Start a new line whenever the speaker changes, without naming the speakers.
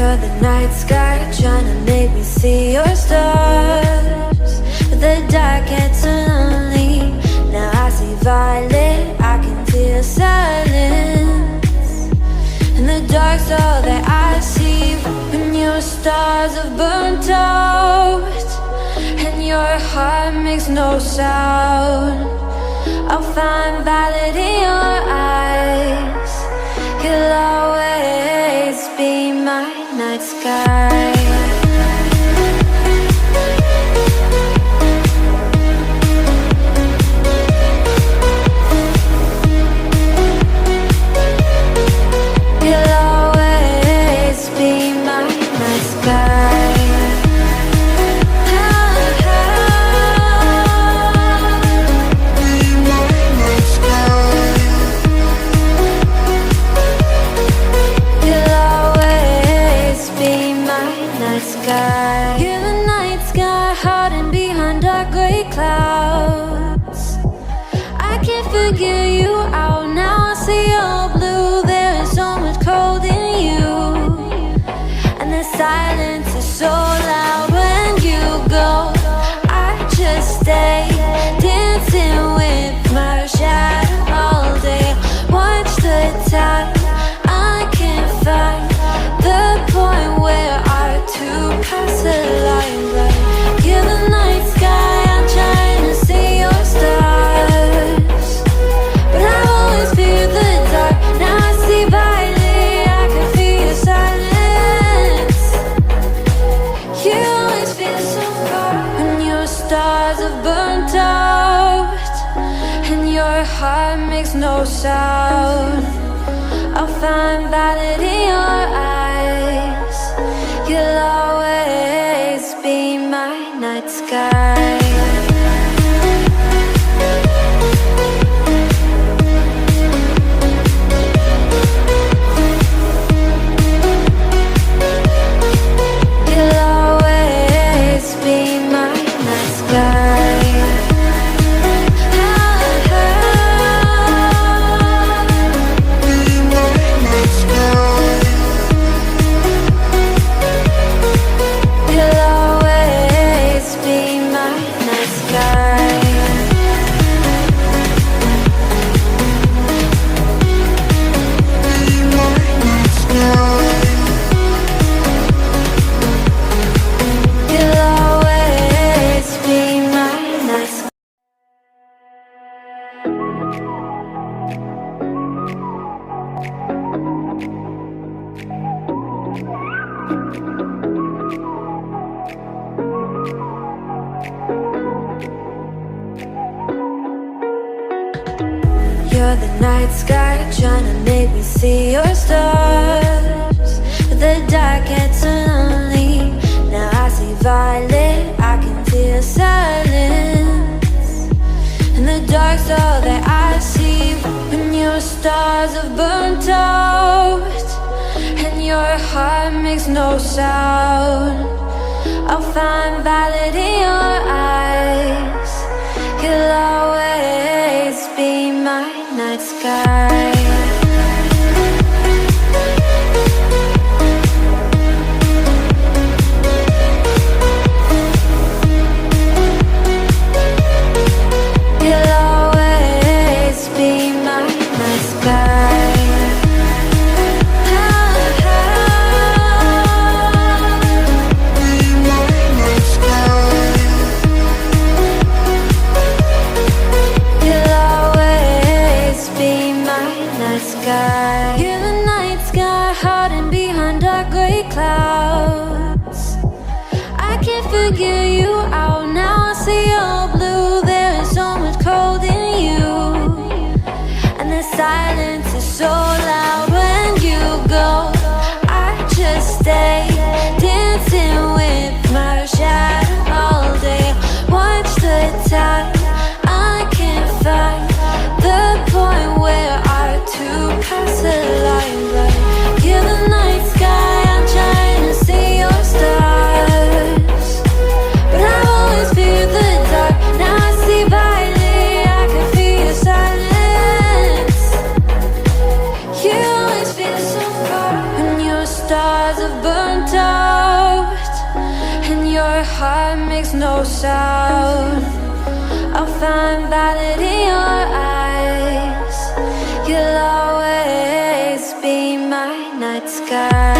You're the night sky, trying to make me see your stars. But the dark gets so lonely. Now I see violet, I can feel silence. And the dark's all that I see. When your stars have burnt out and your heart makes no sound, I'll find violet in your eyes. You'll always be my night sky. You'll always be my night sky. You're the night sky, hiding behind dark gray clouds. I can't figure you out now. I see all blue. There is so much cold in you, and the silence is so loud when you go. I just stay dancing with my shadow all day. Watch the time. I can't find the point where to pass the line, right? You're the night sky, I'm trying to see your stars, but I've always feared the dark. Now I see violet, I can feel your silence. You always feel so far when your stars have burnt out and your heart makes no sound. I'll find violet in your eyes. You'll always be my night sky. You'll always be my night sky. You're the night sky, trying to make me see your stars. But the dark gets so lonely. Now I see violet, I can feel silence. And the dark's all that I see. When your stars have burnt out and your heart makes no sound, I'll find violet in your eyes. You'll always be my night sky. You'll always be my night sky. You're the night sky, hiding behind dark gray clouds. I can't figure you out now. I see all blue. There is so much cold in you, and the silence is so loud when you go. I just stay dancing with my shadow all day. Watch the time. I can't find the point where to pass the line, right? You're the night sky, I'm trying to see your stars, but I've always feared the dark. close out. I'll find valid in your eyes. You'll always be my night sky.